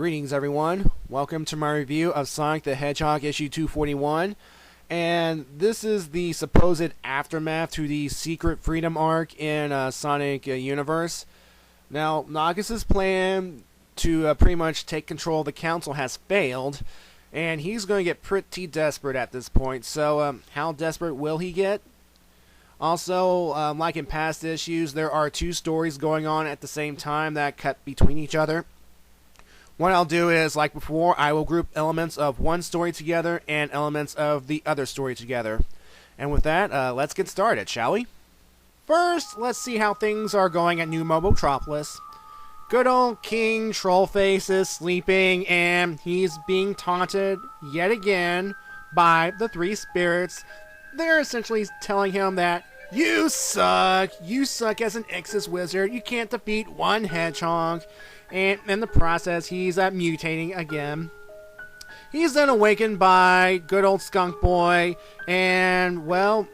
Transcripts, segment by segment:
Greetings everyone, welcome to my review of Sonic the Hedgehog issue 241, and this is the supposed aftermath to the Secret Freedom arc in Sonic Universe. Now, Naugus' plan to pretty much take control of the council has failed, and he's going to get pretty desperate at this point, so how desperate will he get? Also, like in past issues, there are two stories going on at the same time that cut between each other. What I'll do is, like before, I will group elements of one story together and elements of the other story together. And with that, let's get started, shall we? First, let's see how things are going at New Mobotropolis. Good old King Trollface is sleeping, and he's being taunted yet again by the three spirits. They're essentially telling him that, you suck as an Exus wizard, you can't defeat one hedgehog. And in the process, he's mutating again. He's then awakened by good old Skunk Boy, and, well,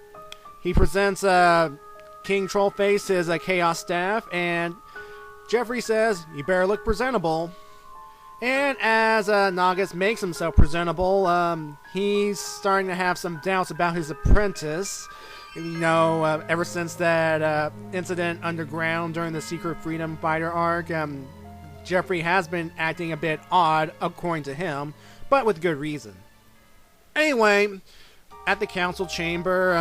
he presents King Trollface his Chaos Staff, and Jeffrey says, you better look presentable. And as Naugus makes himself presentable, he's starting to have some doubts about his apprentice. You know, ever since that incident underground during the Secret Freedom Fighter arc, Jeffrey has been acting a bit odd, according to him, but with good reason. Anyway, at the council chamber,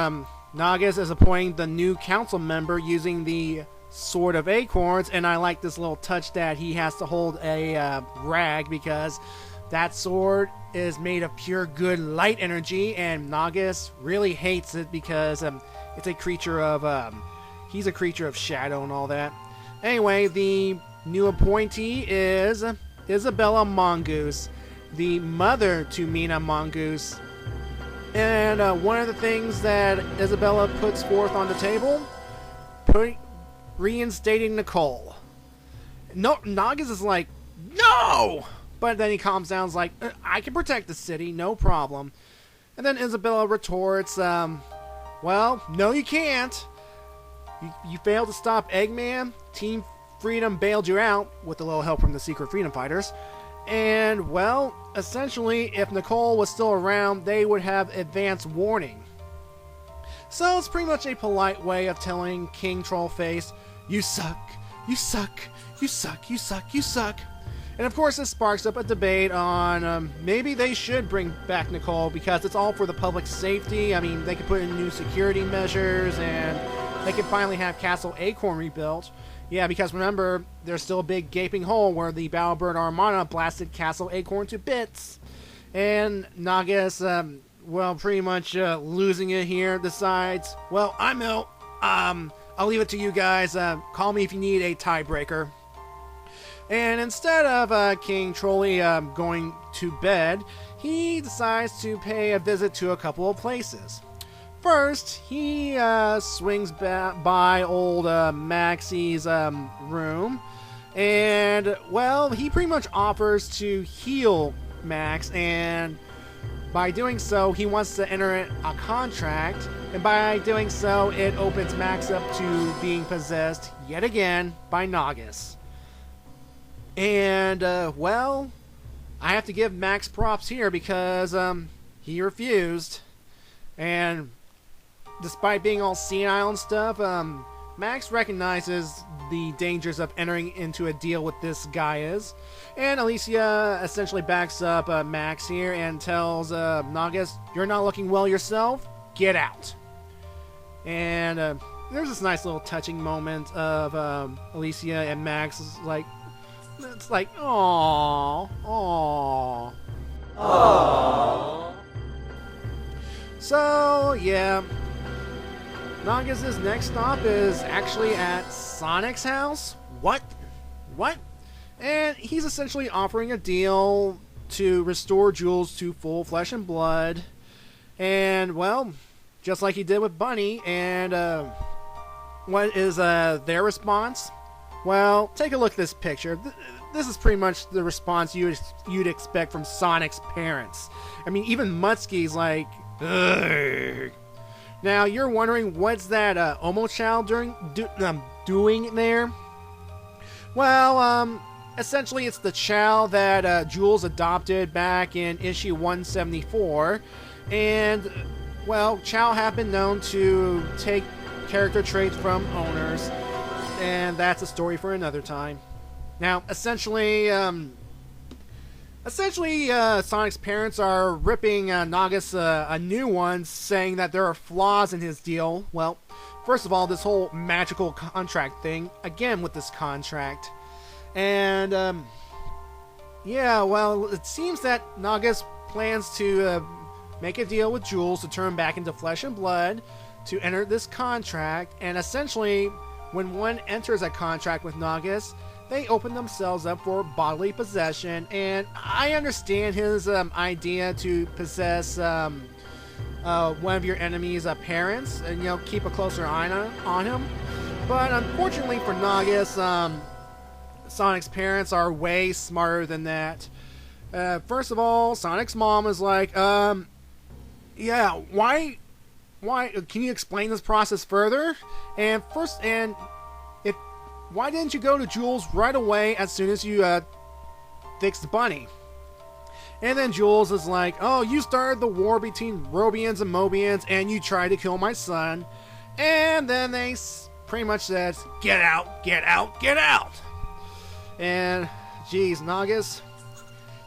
Naugus is appointing the new council member using the Sword of Acorns, and I like this little touch that he has to hold a rag because that sword is made of pure good light energy, and Naugus really hates it because it's a creature of he's a creature of shadow and all that. Anyway, the new appointee is Isabella Mongoose, the mother to Mina Mongoose. And one of the things that Isabella puts forth on the table, reinstating Nicole. No, Naugus is like, no! But then he calms down and is like, I can protect the city, no problem. And then Isabella retorts, well, no you can't. You failed to stop Eggman. Team Freedom bailed you out with a little help from the Secret Freedom Fighters. And, well, essentially, if Nicole was still around, they would have advance warning. So it's pretty much a polite way of telling King Trollface, you suck, you suck, you suck, you suck, you suck. And of course this sparks up a debate on maybe they should bring back Nicole because it's all for the public safety. I mean, they could put in new security measures and they could finally have Castle Acorn rebuilt. Yeah, because remember, there's still a big gaping hole where the Battlebird Armada blasted Castle Acorn to bits. And Naugus, well, pretty much losing it here, decides, well, I'm out. I'll leave it to you guys. Call me if you need a tiebreaker. And instead of King Trolley going to bed, he decides to pay a visit to a couple of places. First, he swings by old Maxie's room, and, well, he pretty much offers to heal Max, and by doing so, he wants to enter a contract, and by doing so, it opens Max up to being possessed yet again by Naugus. And, well, I have to give Max props here because he refused, and despite being all senile and stuff, Max recognizes the dangers of entering into a deal with this guy is. And Alicia essentially backs up Max here and tells Naugus, you're not looking well yourself, get out. And there's this nice little touching moment of Alicia and Max like, it's like, aww, aww, aww. So, yeah. Naugus' next stop is actually at Sonic's house. What? And he's essentially offering a deal to restore Jules to full flesh and blood. And, well, just like he did with Bunny. And what is their response? Well, take a look at this picture. This is pretty much the response you'd expect from Sonic's parents. I mean, even Mutsky's like, ugh. Now, you're wondering, what's that Omo child doing there? Well, essentially it's the Chow that Jules adopted back in issue 174, and well, Chow have been known to take character traits from owners, and that's a story for another time. Now, essentially Sonic's parents are ripping Naugus a new one, saying that there are flaws in his deal. Well, first of all, this whole magical contract thing, again with this contract. And, yeah, well, it seems that Naugus plans to make a deal with Jules to turn back into flesh and blood to enter this contract. And essentially, when one enters a contract with Naugus, they open themselves up for bodily possession. And I understand his idea to possess one of your enemy's parents and, you know, keep a closer eye on him. But unfortunately for Naugus, Sonic's parents are way smarter than that. First of all, Sonic's mom is like, yeah, why, can you explain this process further? And why didn't you go to Jules right away as soon as you fixed the bunny? And then Jules is like, oh, you started the war between Robians and Mobians, and you tried to kill my son. And then they pretty much said, get out, get out, get out. And, geez, Naugus,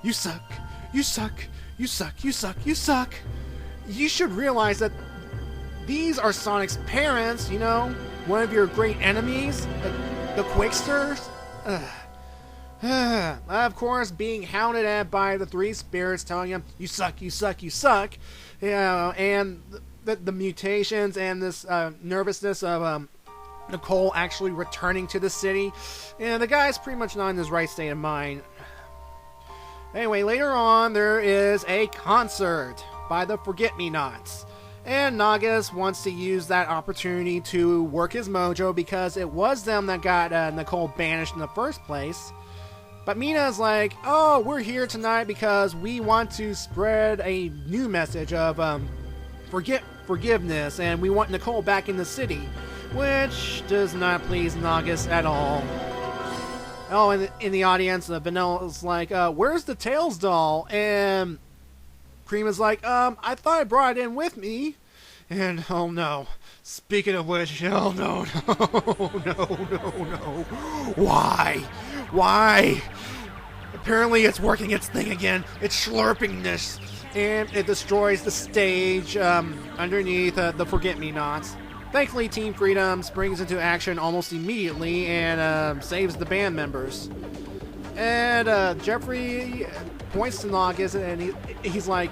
you suck, you suck, you suck, you suck, you suck. You should realize that these are Sonic's parents, you know, one of your great enemies, the Quicksters. Of course, being hounded at by the three spirits telling him, you suck, you suck, you suck. You know, and the mutations and this nervousness of Nicole actually returning to the city. And the guy's pretty much not in his right state of mind. Anyway, later on, there is a concert by the Forget-Me-Nots. And Naugus wants to use that opportunity to work his mojo because it was them that got Nicole banished in the first place. But Mina's like, oh, we're here tonight because we want to spread a new message of forgiveness, and we want Nicole back in the city, which does not please Naugus at all. Oh, and in the audience, Vanilla's like, where's the Tails doll? And Cream is like, I thought I brought it in with me. And, oh no. Speaking of which, oh no, no. Why? Why? Apparently it's working its thing again. It's slurping this. And it destroys the stage underneath the Forget-Me-Nots. Thankfully, Team Freedom springs into action almost immediately and saves the band members. And Jeffrey points to Naugus and he's like,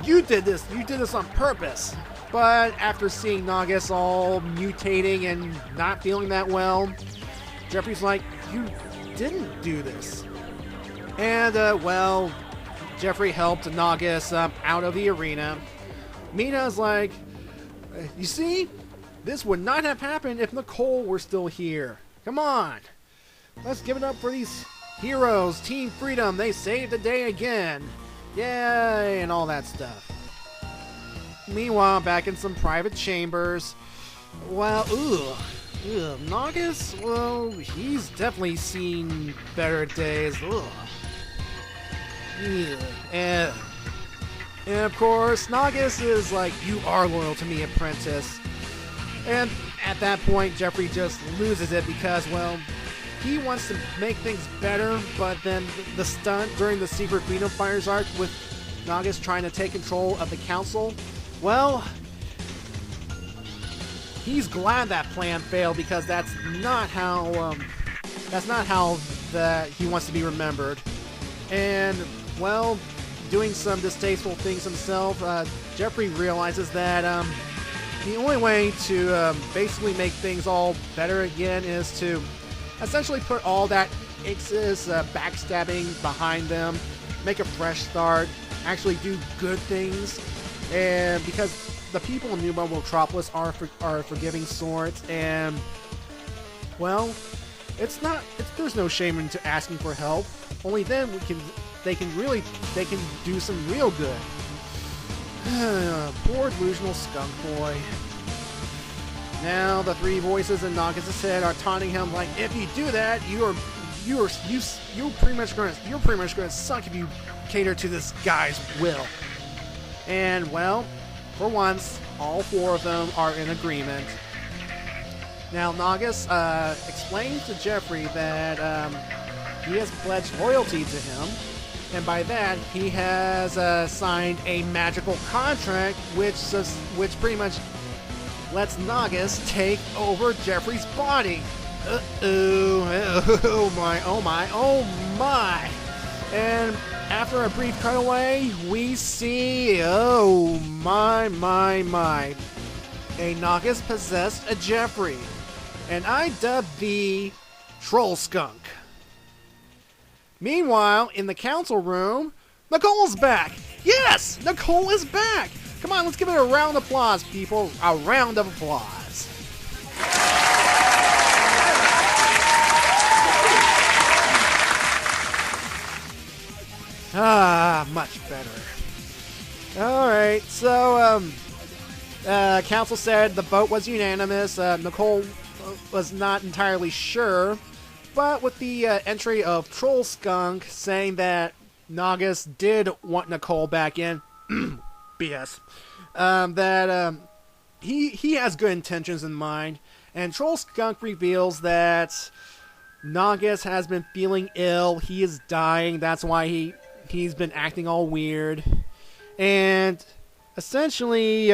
you did this on purpose. But after seeing Naugus all mutating and not feeling that well, Jeffrey's like, you didn't do this. And, well, Jeffrey helped Naugus out of the arena. Mina's like, you see, this would not have happened if Nicole were still here. Come on, let's give it up for these heroes, Team Freedom. They saved the day again. Yay, and all that stuff. Meanwhile, back in some private chambers, well, Naugus, well, he's definitely seen better days. And of course, Naugus is like, you are loyal to me, apprentice. And at that point, Jeffrey just loses it because, well, he wants to make things better, but then the stunt during the Secret Freedom Fighters arc with Naugus trying to take control of the council, well, he's glad that plan failed because that's not how that he wants to be remembered. And, well, doing some distasteful things himself, Jeffrey realizes that the only way to basically make things all better again is to essentially put all that excess backstabbing behind them, make a fresh start, actually do good things, and because the people in New Metropolis are forgiving sorts, and well, there's no shame into asking for help. Only then they can do some real good. Poor delusional skunk boy. Now the three voices in Naugus' head are taunting him like, if you do that, you are you're pretty much gonna suck if you cater to this guy's will. And well, for once, all 4 of them are in agreement. Now Naugus explains to Jeffrey that he has pledged loyalty to him, and by that he has signed a magical contract which pretty much lets Naugus take over Jeffrey's body. Oh my, oh my, oh my. And after a brief cutaway, we see, oh my, a Naugus possessed a Jeffrey. And I dubbed the Troll Skunk. Meanwhile, in the council room, Nicole's back! Yes! Nicole is back! Come on, let's give it a round of applause, people. A round of applause. Much better. Alright, so, council said the vote was unanimous. Nicole was not entirely sure, but with the entry of Troll Skunk saying that Naugus did want Nicole back in, BS, that he has good intentions in mind, and Troll Skunk reveals that Naugus has been feeling ill, he is dying, that's why he's been acting all weird, and essentially,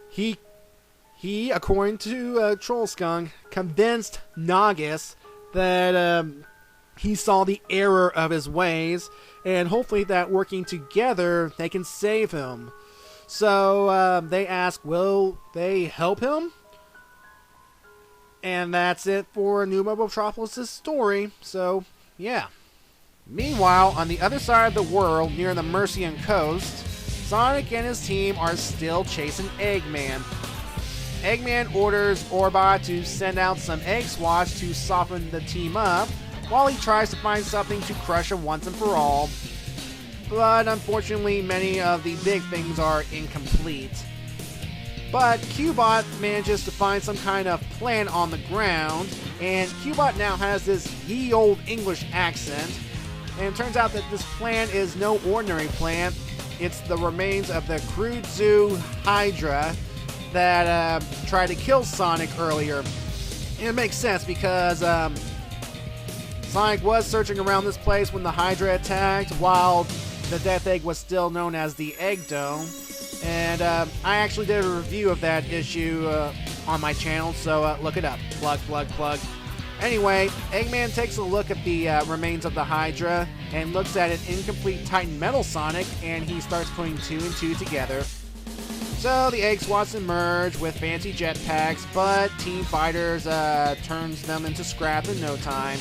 he, according to Troll Skunk, convinced Naugus that he saw the error of his ways, and hopefully that working together, they can save him. So they ask, will they help him? And that's it for New Metropolis' story, so yeah. Meanwhile, on the other side of the world, near the Mercian coast, Sonic and his team are still chasing Eggman. Eggman orders Orbot to send out some egg swats to soften the team up, while he tries to find something to crush him once and for all. But unfortunately, many of the big things are incomplete. But Cubot manages to find some kind of plan on the ground, and Cubot now has this ye old English accent, and it turns out that this plan is no ordinary plan. It's the remains of the crude zoo Hydra that tried to kill Sonic earlier. And it makes sense because Sonic was searching around this place when the Hydra attacked, while the Death Egg was still known as the Egg Dome. And I actually did a review of that issue on my channel, so look it up. Plug, plug, plug. Anyway, Eggman takes a look at the remains of the Hydra and looks at an incomplete Titan Metal Sonic, and he starts putting 2 and 2 together. So the Egg Swats emerge with fancy jetpacks, but Team Fighters turns them into scrap in no time.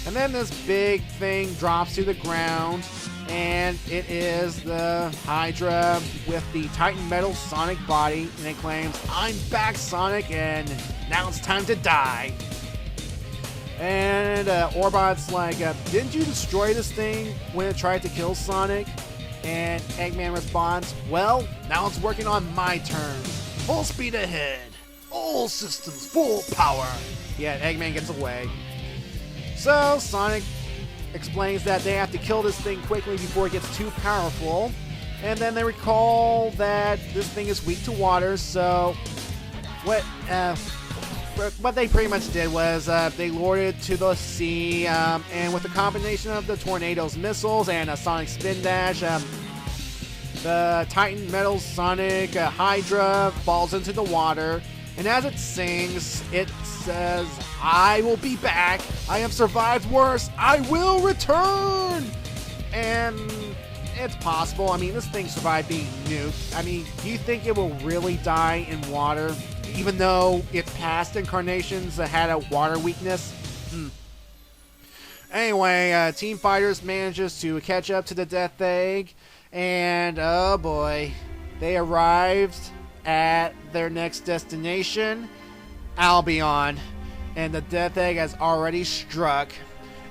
And then this big thing drops to the ground, and it is the Hydra with the Titan Metal Sonic body, and it claims, "I'm back, Sonic, and now it's time to die." And Orbot's like, "Didn't you destroy this thing when it tried to kill Sonic?" And Eggman responds, "Well, now it's working on my terms. Full speed ahead. All systems full power." Yeah, Eggman gets away. So Sonic explains that they have to kill this thing quickly before it gets too powerful. And then they recall that this thing is weak to water, so what they pretty much did was they lured it to the sea, and with the combination of the Tornado's missiles and a Sonic Spin Dash, the Titan Metal Sonic Hydra falls into the water, and as it sings, it says, "I will be back. I have survived worse. I will return." And it's possible. I mean, this thing survived being nuked. I mean, do you think it will really die in water, even though its past incarnations had a water weakness? Anyway, Team Fighters manages to catch up to the Death Egg, and oh boy, they arrived at their next destination, Albion, and the Death Egg has already struck.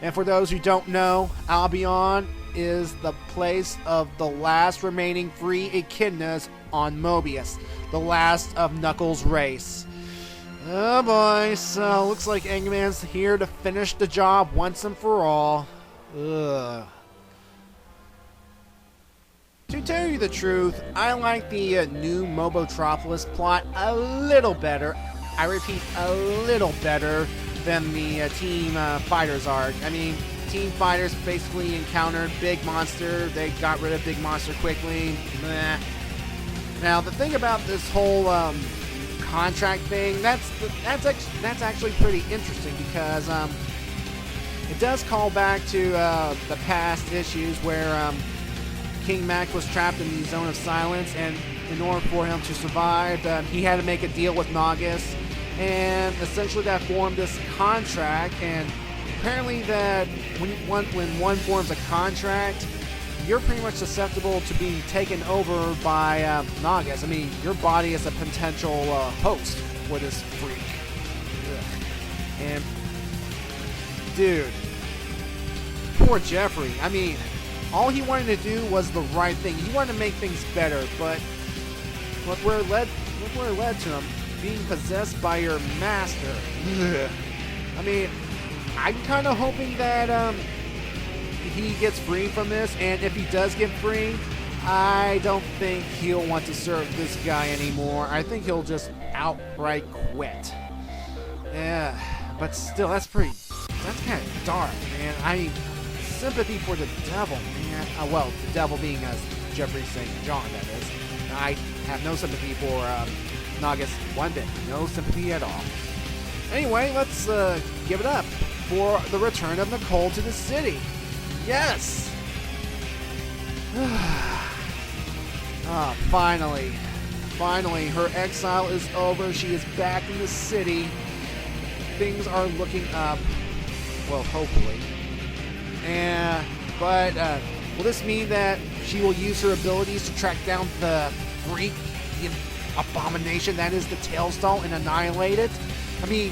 And for those who don't know, Albion is the place of the last remaining free echidnas on Mobius, the last of Knuckles' race. Oh boy, so looks like Eggman's here to finish the job once and for all. Ugh. To tell you the truth, I like the new Mobotropolis plot a little better. I repeat, a little better than the Team Fighters arc. I mean, Team Fighters basically encountered Big Monster. They got rid of Big Monster quickly. Meh. Now, the thing about this whole contract thing, that's actually pretty interesting because it does call back to the past issues where King Mac was trapped in the Zone of Silence, and in order for him to survive, he had to make a deal with Naugus, and essentially that formed this contract. And apparently that when one forms a contract, you're pretty much susceptible to being taken over by Naugus. I mean, your body is a potential host for this freak. Ugh. And dude, poor Jeffrey. I mean, all he wanted to do was the right thing. He wanted to make things better, but look where it led to him, being possessed by your master. Ugh. I mean, I'm kind of hoping that he gets free from this, and if he does get free, I don't think he'll want to serve this guy anymore. I think he'll just outright quit. Yeah, but still, that's kind of dark, man. I mean, sympathy for the devil, man. Well, the devil being Jeffrey St. John, that is. I have no sympathy for Naugus one bit. No sympathy at all. Anyway, let's give it up for the return of Nicole to the city. Yes! Finally. Finally, her exile is over. She is back in the city. Things are looking up. Well, hopefully. But will this mean that she will use her abilities to track down the freak, the abomination that is the Tailstall, and annihilate it? I mean,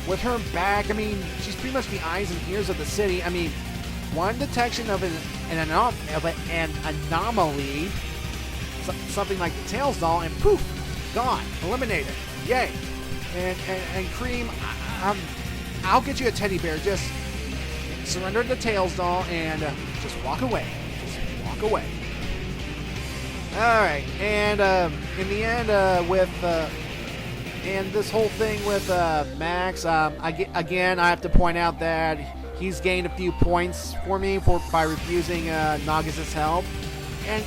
with her back, I mean, she's pretty much the eyes and ears of the city. I mean, one detection of an anomaly, something like the Tailstall, and poof, gone, eliminated. Yay! And Cream, I'll get you a teddy bear. Just surrender the Tailstall and just walk away. Just walk away. All right, and in the end, and this whole thing with Max, again, I have to point out that he's gained a few points for me by refusing Naugus' help. And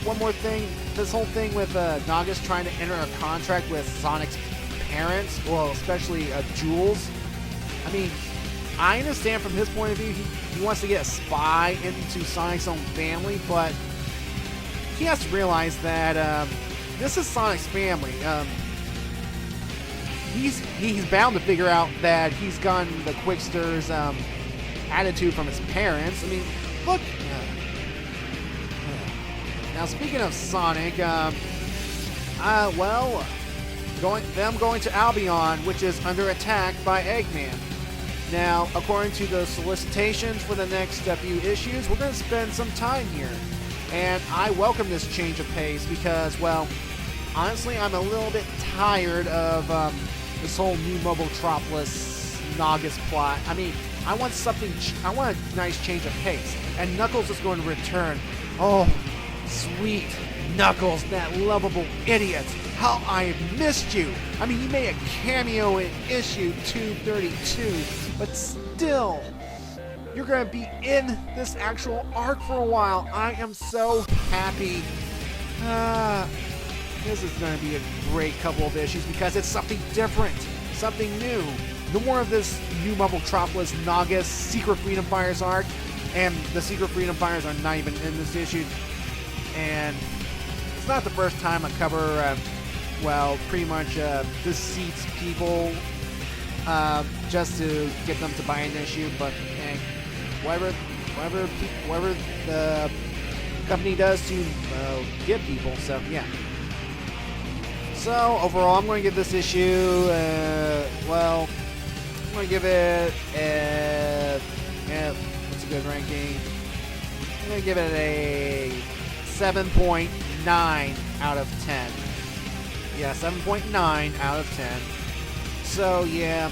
one more thing, this whole thing with Naugus trying to enter a contract with Sonic's parents, well, especially Jules. I mean, I understand from his point of view, he wants to get a spy into Sonic's own family, but he has to realize that this is Sonic's family. He's bound to figure out that he's gotten the Quickster's attitude from his parents. I mean, look. Now, speaking of Sonic, going to Albion, which is under attack by Eggman. Now, according to the solicitations for the next few issues, we're going to spend some time here. And I welcome this change of pace because, well, honestly, I'm a little bit tired of this whole new Mobotropolis Naugus plot. I mean, I want a nice change of pace. And Knuckles is going to return. Oh, sweet Knuckles, that lovable idiot. How I have missed you. I mean, you made a cameo in issue 232, but still, you're going to be in this actual arc for a while. I am so happy. This is going to be a great couple of issues because it's something different, something new. No more of this new Mobotropolis Naugus Secret Freedom Fighters arc, and the Secret Freedom Fighters are not even in this issue. And it's not the first time I cover, pretty much deceits people just to get them to buy an issue. But whatever the company does to get people. So yeah. So overall, I'm going to give this issue, I'm going to give it what's a good ranking? I'm going to give it a 7.9 out of 10. Yeah, 7.9 out of 10. So yeah,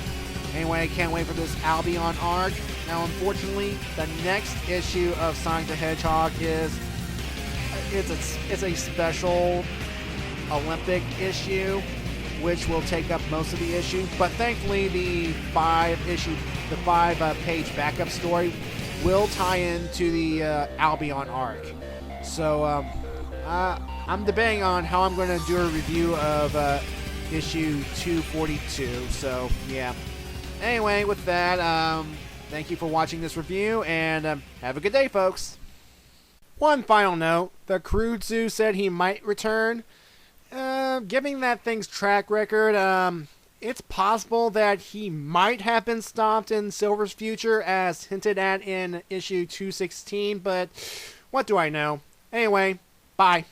anyway, I can't wait for this Albion arc. Now unfortunately, the next issue of Sonic the Hedgehog is it's a special Olympic issue, which will take up most of the issue. But thankfully, the five-page backup story will tie into the Albion arc. So I'm debating on how I'm going to do a review of issue 242. So yeah. Anyway, with that, thank you for watching this review, and have a good day, folks. One final note: the Crude Zoo said he might return. Given that thing's track record, it's possible that he might have been stopped in Silver's future, as hinted at in issue 216, but what do I know? Anyway, bye.